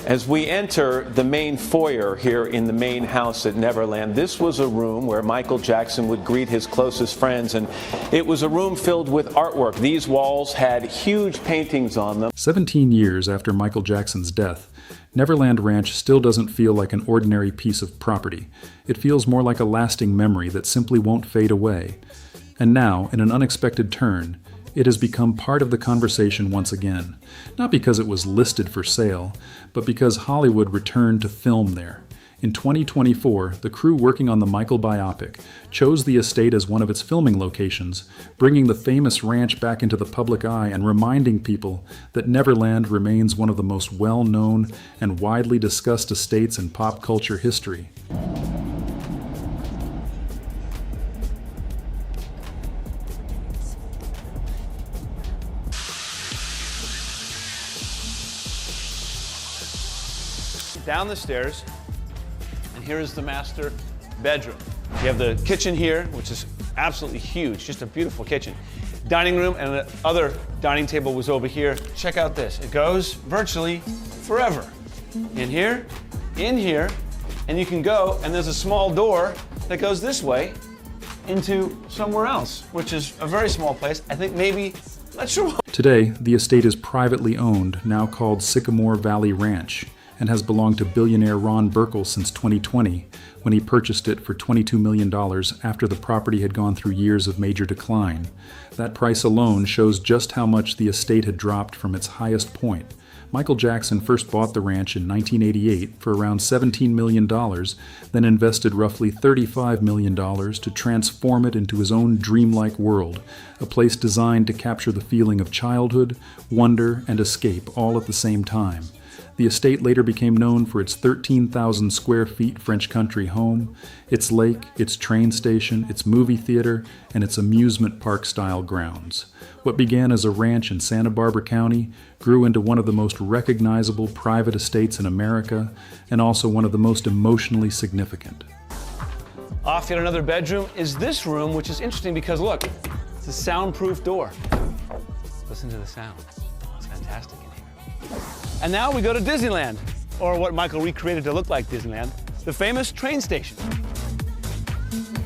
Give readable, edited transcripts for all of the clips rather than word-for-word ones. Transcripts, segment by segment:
As we enter the main foyer here in the main house at Neverland, this was a room where Michael Jackson would greet his closest friends, and it was a room filled with artwork. These walls had huge paintings on them. 17 years after Michael Jackson's death, Neverland Ranch still doesn't feel like an ordinary piece of property. It feels more like a lasting memory that simply won't fade away. And now, in an unexpected turn, it has become part of the conversation once again. Not because it was listed for sale, but because Hollywood returned to film there. In 2024, the crew working on the Michael biopic chose the estate as one of its filming locations, bringing the famous ranch back into the public eye and reminding people that Neverland remains one of the most well-known and widely discussed estates in pop culture history. Down the stairs, and here is the master bedroom. You have the kitchen here, which is absolutely huge, just a beautiful kitchen. Dining room, and the other dining table was over here. Check out this. It goes virtually forever. In here, and you can go, and there's a small door that goes this way into somewhere else, which is a very small place. I think maybe, not sure. Today, the estate is privately owned, now called Sycamore Valley Ranch, and has belonged to billionaire Ron Burkle since 2020, when he purchased it for $22 million after the property had gone through years of major decline. That price alone shows just how much the estate had dropped from its highest point. Michael Jackson first bought the ranch in 1988 for around $17 million, then invested roughly $35 million to transform it into his own dreamlike world, a place designed to capture the feeling of childhood, wonder, and escape all at the same time. The estate later became known for its 13,000 square feet French country home, its lake, its train station, its movie theater, and its amusement park-style grounds. What began as a ranch in Santa Barbara County grew into one of the most recognizable private estates in America, and also one of the most emotionally significant. Off yet another bedroom is this room, which is interesting because look, it's a soundproof door. Listen to the sound. It's fantastic in here. And now we go to Disneyland, or what Michael recreated to look like Disneyland, the famous train station.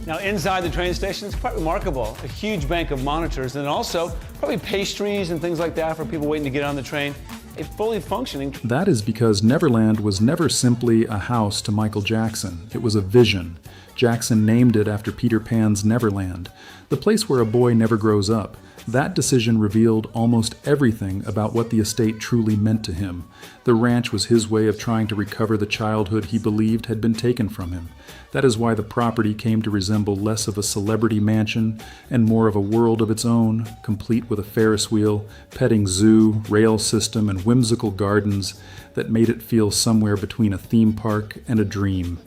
Now inside the train station, it's quite remarkable. A huge bank of monitors, and also probably pastries and things like that for people waiting to get on the train. A fully functioning. That is because Neverland was never simply a house to Michael Jackson. It was a vision. Jackson named it after Peter Pan's Neverland, the place where a boy never grows up. That decision revealed almost everything about what the estate truly meant to him. The ranch was his way of trying to recover the childhood he believed had been taken from him. That is why the property came to resemble less of a celebrity mansion and more of a world of its own, complete with a Ferris wheel, petting zoo, rail system, and whimsical gardens that made it feel somewhere between a theme park and a dream.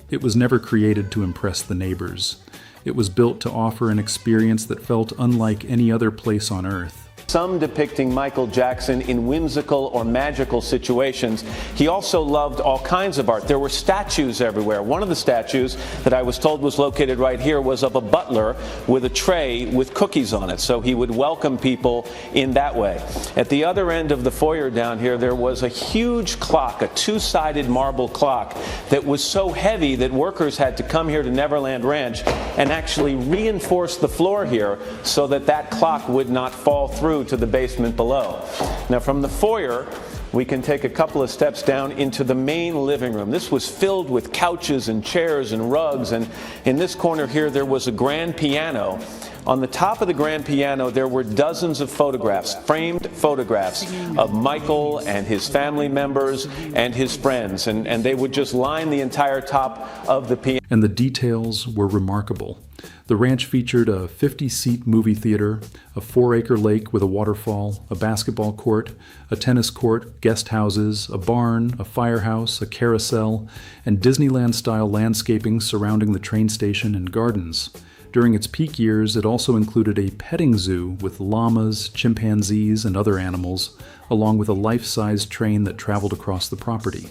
It was never created to impress the neighbors. It was built to offer an experience that felt unlike any other place on Earth. Some depicting Michael Jackson in whimsical or magical situations. He also loved all kinds of art. There were statues everywhere. One of the statues that I was told was located right here was of a butler with a tray with cookies on it, so he would welcome people in that way. At the other end of the foyer down here, there was a huge clock, a two-sided marble clock that was so heavy that workers had to come here to Neverland Ranch and actually reinforce the floor here so that that clock would not fall through to the basement below. Now from the foyer, we can take a couple of steps down into the main living room. This was filled with couches and chairs and rugs, and in this corner here there was a grand piano. On the top of the grand piano there were dozens of photographs, framed photographs of Michael and his family members and his friends, and they would just line the entire top of the piano. And the details were remarkable. The ranch featured a 50-seat movie theater, a 4-acre lake with a waterfall, a basketball court, a tennis court, guest houses, a barn, a firehouse, a carousel, and Disneyland-style landscaping surrounding the train station and gardens. During its peak years, it also included a petting zoo with llamas, chimpanzees, and other animals, along with a life-size train that traveled across the property.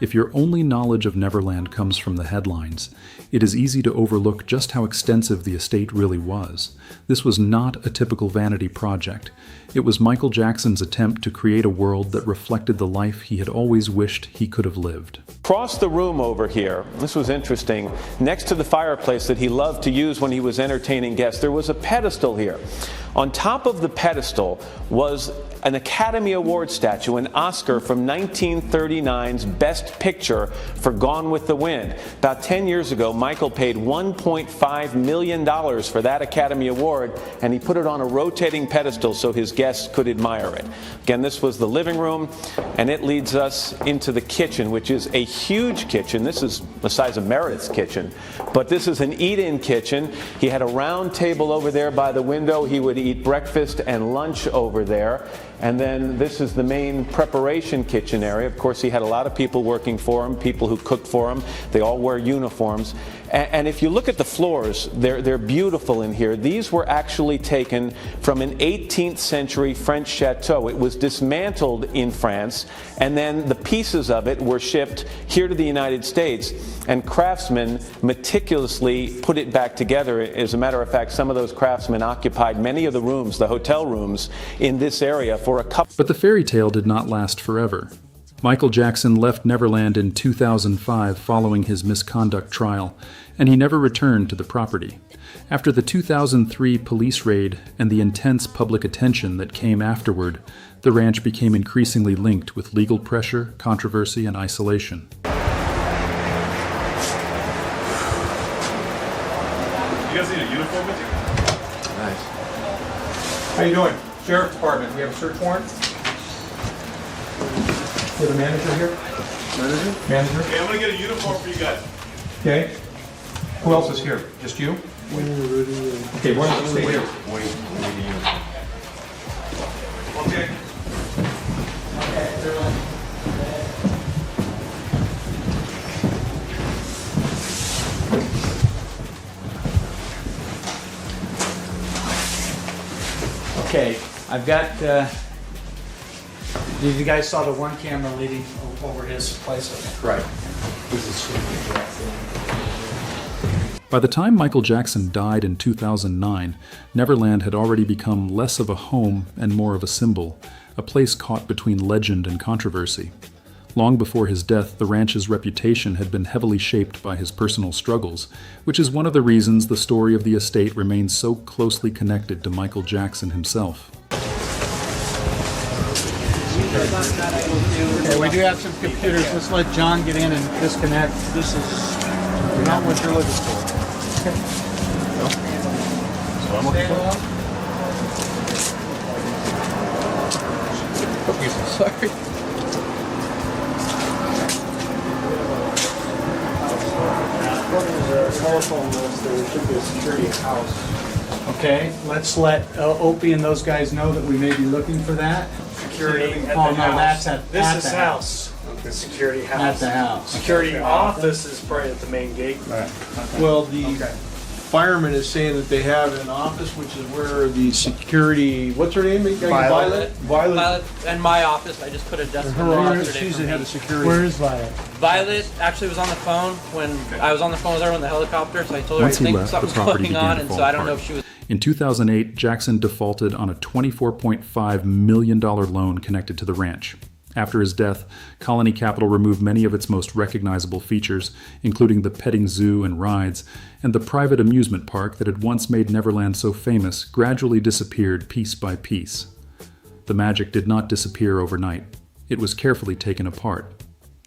If your only knowledge of Neverland comes from the headlines, it is easy to overlook just how extensive the estate really was. This was not a typical vanity project. It was Michael Jackson's attempt to create a world that reflected the life he had always wished he could have lived. Across the room over here, this was interesting, next to the fireplace that he loved to use when he was entertaining guests, there was a pedestal here. On top of the pedestal was an Academy Award statue, an Oscar from 1939's Best Picture for Gone with the Wind. About 10 years ago, Michael paid $1.5 million for that Academy Award, and he put it on a rotating pedestal so his guests could admire it. Again, this was the living room, and it leads us into the kitchen, which is a huge kitchen. This is the size of Meredith's kitchen, but this is an eat-in kitchen. He had a round table over there by the window. He would eat breakfast and lunch over there. And then this is the main preparation kitchen area. Of course, he had a lot of people working for him, people who cooked for him. They all wear uniforms. And if you look at the floors, they're beautiful in here. These were actually taken from an 18th century French chateau. It was dismantled in France, and then the pieces of it were shipped here to the United States, and craftsmen meticulously put it back together. As a matter of fact, some of those craftsmen occupied many of the rooms, the hotel rooms, in this area for a couple. But the fairy tale did not last forever. Michael Jackson left Neverland in 2005 following his misconduct trial, and he never returned to the property. After the 2003 police raid and the intense public attention that came afterward, the ranch became increasingly linked with legal pressure, controversy, and isolation. You guys need a uniform with you? Nice. How you doing? Sheriff's Department, we have a search warrant? We have a manager here? Manager? Okay, I'm gonna get a uniform for you guys. Okay. Who else is here? Just you? Okay, why don't you stay here? Okay. Okay, I've got, you guys saw the one camera leading over his place? Right. By the time Michael Jackson died in 2009, Neverland had already become less of a home and more of a symbol, a place caught between legend and controversy. Long before his death, the ranch's reputation had been heavily shaped by his personal struggles, which is one of the reasons the story of the estate remains so closely connected to Michael Jackson himself. Okay, we do have some computers. Let's let John get in and disconnect. This is not what you're looking for. Sorry. Telephone list, there should be a security house. Okay, let's let Opie and those guys know that we may be looking for that. Security at the Oh, no, house. that's at This at is the house. The security house. At the house. Security office is probably at the main gate. Well, the fireman is saying that they have an office, which is where the security, what's her name? Violet. Violet. Violet and my office, I just put a desk in Her there office, yesterday she's for the head me. of security. Where is Violet? Violet actually was on the phone when I was on the phone with her on the helicopter, so I told her Once I he think left, the something's property going began on, to and fall so I don't know apart. if she was. In 2008, Jackson defaulted on a $24.5 million loan connected to the ranch. After his death, Colony Capital removed many of its most recognizable features, including the petting zoo and rides, and the private amusement park that had once made Neverland so famous gradually disappeared piece by piece. The magic did not disappear overnight. It was carefully taken apart.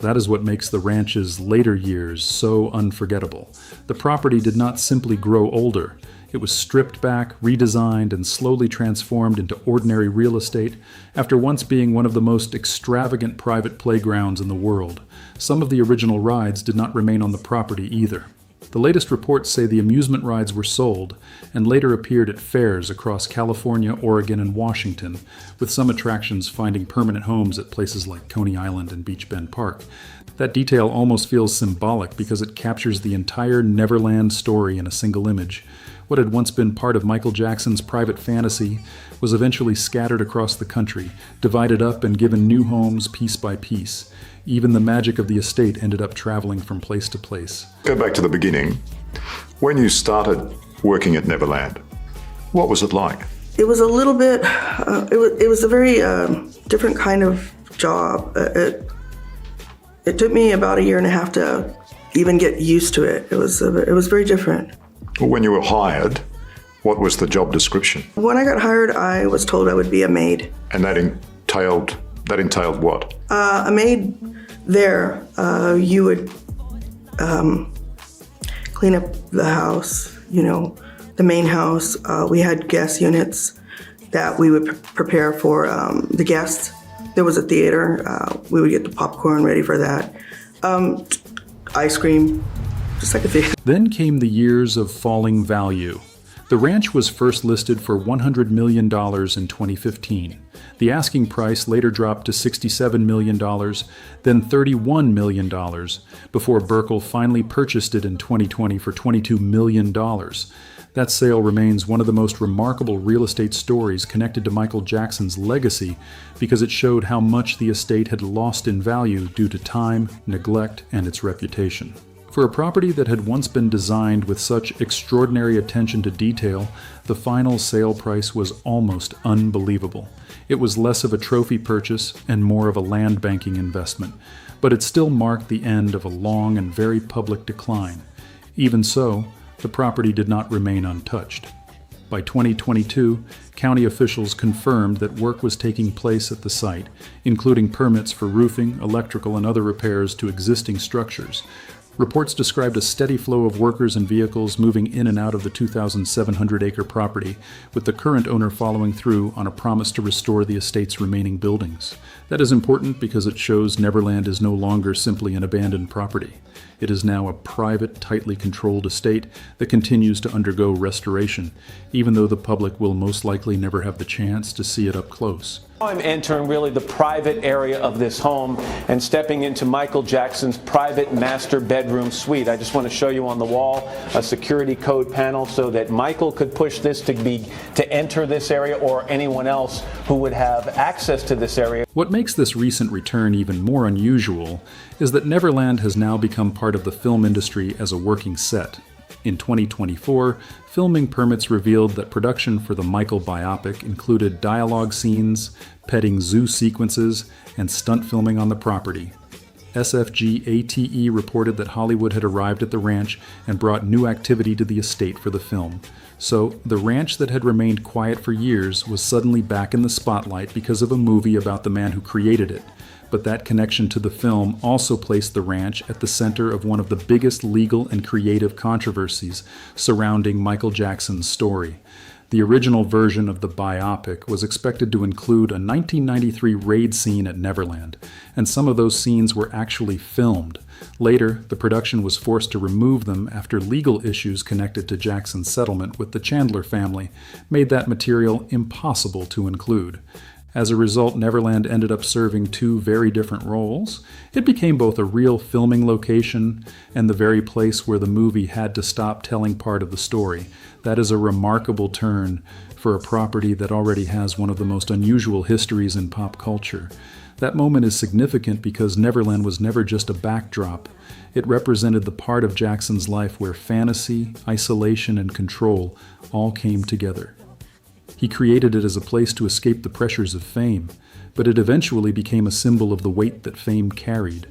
That is what makes the ranch's later years so unforgettable. The property did not simply grow older. It was stripped back, redesigned, and slowly transformed into ordinary real estate after once being one of the most extravagant private playgrounds in the world. Some of the original rides did not remain on the property either. The latest reports say the amusement rides were sold and later appeared at fairs across California, Oregon, and Washington, with some attractions finding permanent homes at places like Coney Island and Beach Bend Park. That detail almost feels symbolic because it captures the entire Neverland story in a single image. What had once been part of Michael Jackson's private fantasy was eventually scattered across the country, divided up and given new homes piece by piece. Even the magic of the estate ended up traveling from place to place. Go back to the beginning. When you started working at Neverland, what was it like? It was a little bit, it was a very different kind of job. It took me about 1.5 years to even get used to it. It was very different. When you were hired, what was the job description? When I got hired, I was told I would be a maid. And that entailed what? A maid there, you would clean up the house, the main house. We had guest units that we would prepare for the guests. There was a theater. We would get the popcorn ready for that. Ice cream, just like a theater. Then came the years of falling value. The ranch was first listed for $100 million in 2015. The asking price later dropped to $67 million, then $31 million, before Burkle finally purchased it in 2020 for $22 million. That sale remains one of the most remarkable real estate stories connected to Michael Jackson's legacy because it showed how much the estate had lost in value due to time, neglect, and its reputation. For a property that had once been designed with such extraordinary attention to detail, the final sale price was almost unbelievable. It was less of a trophy purchase and more of a land banking investment, but it still marked the end of a long and very public decline. Even so, the property did not remain untouched. By 2022, county officials confirmed that work was taking place at the site, including permits for roofing, electrical, and other repairs to existing structures. Reports described a steady flow of workers and vehicles moving in and out of the 2,700-acre property, with the current owner following through on a promise to restore the estate's remaining buildings. That is important because it shows Neverland is no longer simply an abandoned property. It is now a private, tightly controlled estate that continues to undergo restoration, even though the public will most likely never have the chance to see it up close. I'm entering really the private area of this home and stepping into Michael Jackson's private master bedroom suite. I just want to show you on the wall a security code panel so that Michael could push this to enter this area, or anyone else who would have access to this area. What makes this recent return even more unusual is that Neverland has now become part of the film industry as a working set. In 2024, filming permits revealed that production for the Michael biopic included dialogue scenes, petting zoo sequences, and stunt filming on the property. SFG ATE reported that Hollywood had arrived at the ranch and brought new activity to the estate for the film. So, the ranch that had remained quiet for years was suddenly back in the spotlight because of a movie about the man who created it. But that connection to the film also placed the ranch at the center of one of the biggest legal and creative controversies surrounding Michael Jackson's story. The original version of the biopic was expected to include a 1993 raid scene at Neverland, and some of those scenes were actually filmed. Later, the production was forced to remove them after legal issues connected to Jackson's settlement with the Chandler family made that material impossible to include. As a result, Neverland ended up serving two very different roles. It became both a real filming location and the very place where the movie had to stop telling part of the story. That is a remarkable turn for a property that already has one of the most unusual histories in pop culture. That moment is significant because Neverland was never just a backdrop. It represented the part of Jackson's life where fantasy, isolation, and control all came together. He created it as a place to escape the pressures of fame, but it eventually became a symbol of the weight that fame carried.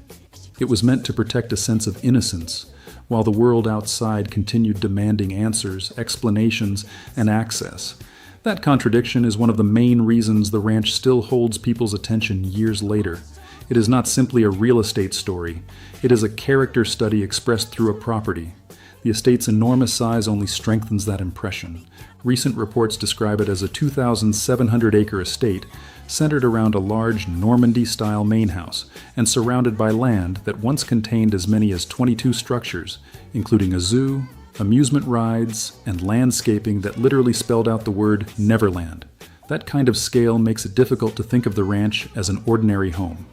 It was meant to protect a sense of innocence, while the world outside continued demanding answers, explanations, and access. That contradiction is one of the main reasons the ranch still holds people's attention years later. It is not simply a real estate story. It is a character study expressed through a property. The estate's enormous size only strengthens that impression. Recent reports describe it as a 2,700-acre estate centered around a large Normandy-style main house and surrounded by land that once contained as many as 22 structures, including a zoo, amusement rides, and landscaping that literally spelled out the word Neverland. That kind of scale makes it difficult to think of the ranch as an ordinary home.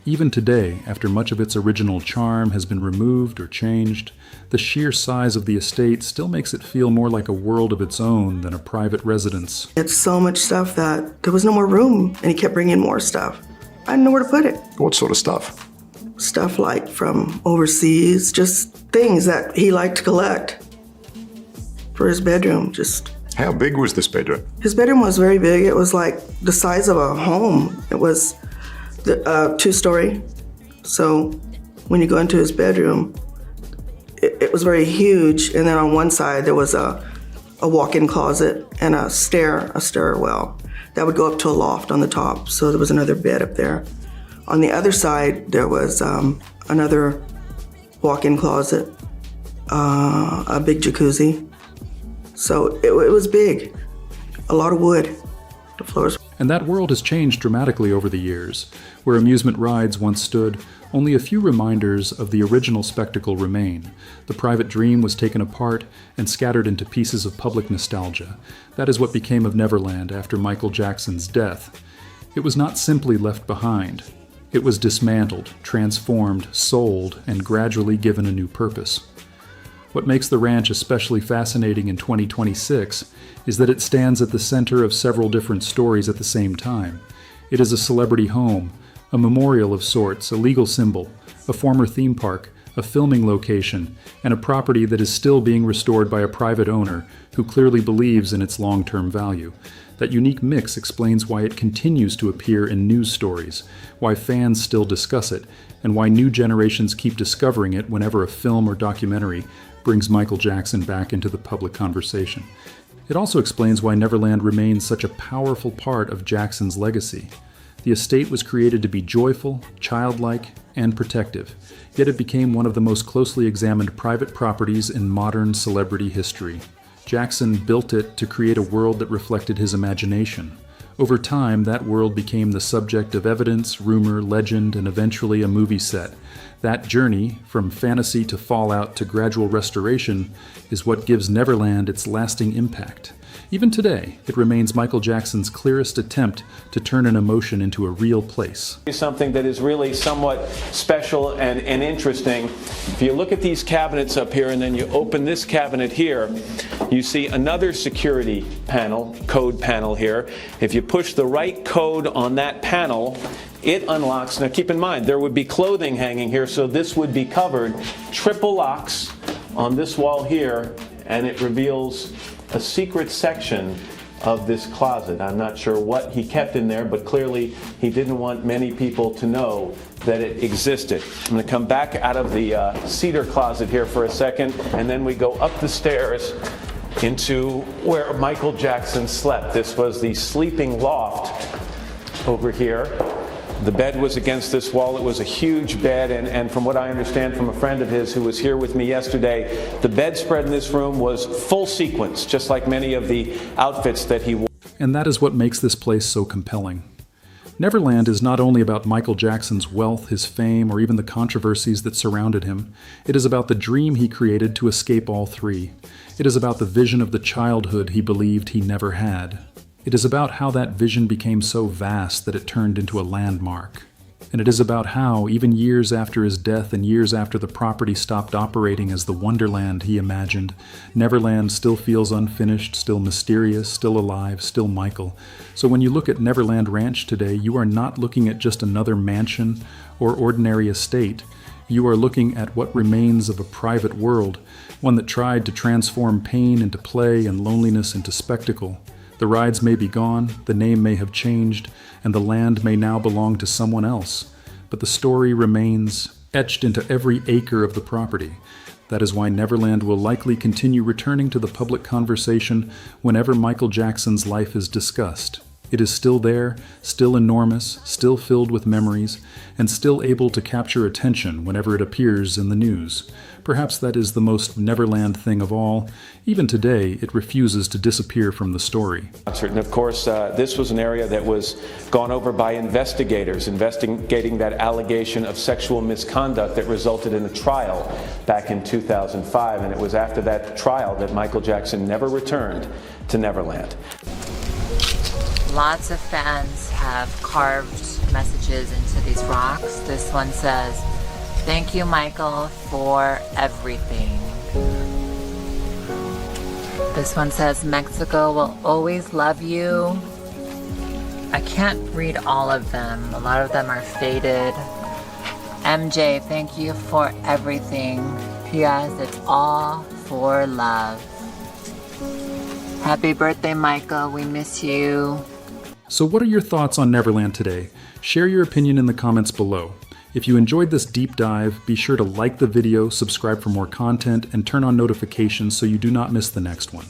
Even today, after much of its original charm has been removed or changed, the sheer size of the estate still makes it feel more like a world of its own than a private residence. It's so much stuff that there was no more room, and he kept bringing in more stuff. I didn't know where to put it. What sort of stuff? Stuff like from overseas, just things that he liked to collect for his bedroom. Just How big was this bedroom? his bedroom was very big. It was like the size of a home. It was the 2-story. So when you go into his bedroom, it was very huge. And then on one side there was a walk-in closet and a stairwell that would go up to a loft on the top. So there was another bed up there. On the other side, there was another walk-in closet, a big jacuzzi. So it was big, a lot of wood, the floors. And that world has changed dramatically over the years. Where amusement rides once stood, only a few reminders of the original spectacle remain. The private dream was taken apart and scattered into pieces of public nostalgia. That is what became of Neverland after Michael Jackson's death. It was not simply left behind. It was dismantled, transformed, sold, and gradually given a new purpose. What makes the ranch especially fascinating in 2026 is that it stands at the center of several different stories at the same time. It is a celebrity home, a memorial of sorts, a legal symbol, a former theme park, a filming location, and a property that is still being restored by a private owner who clearly believes in its long-term value. That unique mix explains why it continues to appear in news stories, why fans still discuss it, and why new generations keep discovering it whenever a film or documentary brings Michael Jackson back into the public conversation. It also explains why Neverland remains such a powerful part of Jackson's legacy. The estate was created to be joyful, childlike, and protective, yet it became one of the most closely examined private properties in modern celebrity history. Jackson built it to create a world that reflected his imagination. Over time, that world became the subject of evidence, rumor, legend, and eventually a movie set. That journey, from fantasy to fallout to gradual restoration, is what gives Neverland its lasting impact. Even today, it remains Michael Jackson's clearest attempt to turn an emotion into a real place. Something that is really somewhat special and interesting. If you look at these cabinets up here and then you open this cabinet here, you see another security panel, code panel here. If you push the right code on that panel, it unlocks. Now keep in mind, there would be clothing hanging here, so this would be covered. Triple locks on this wall here, and it reveals a secret section of this closet. I'm not sure what he kept in there, but clearly he didn't want many people to know that it existed. I'm going to come back out of the cedar closet here for a second, and then we go up the stairs into where Michael Jackson slept. This was the sleeping loft over here. The bed was against this wall. It was a huge bed, and from what I understand from a friend of his who was here with me yesterday, the bedspread in this room was full sequence, just like many of the outfits that he wore. And that is what makes this place so compelling. Neverland is not only about Michael Jackson's wealth, his fame, or even the controversies that surrounded him. It is about the dream he created to escape all three. It is about the vision of the childhood he believed he never had. It is about how that vision became so vast that it turned into a landmark. And it is about how, even years after his death and years after the property stopped operating as the wonderland he imagined, Neverland still feels unfinished, still mysterious, still alive, still Michael. So when you look at Neverland Ranch today, you are not looking at just another mansion or ordinary estate. You are looking at what remains of a private world, one that tried to transform pain into play and loneliness into spectacle. The rides may be gone, the name may have changed, and the land may now belong to someone else. But the story remains etched into every acre of the property. That is why Neverland will likely continue returning to the public conversation whenever Michael Jackson's life is discussed. It is still there, still enormous, still filled with memories, and still able to capture attention whenever it appears in the news. Perhaps that is the most Neverland thing of all. Even today, it refuses to disappear from the story. And of course, this was an area that was gone over by investigators, investigating that allegation of sexual misconduct that resulted in a trial back in 2005. And it was after that trial that Michael Jackson never returned to Neverland. Lots of fans have carved messages into these rocks. This one says, "Thank you, Michael, for everything." This one says, "Mexico will always love you." I can't read all of them. A lot of them are faded. MJ, thank you for everything. P.S. It's all for love. Happy birthday, Michael. We miss you. So what are your thoughts on Neverland today? Share your opinion in the comments below. If you enjoyed this deep dive, be sure to like the video, subscribe for more content, and turn on notifications so you do not miss the next one.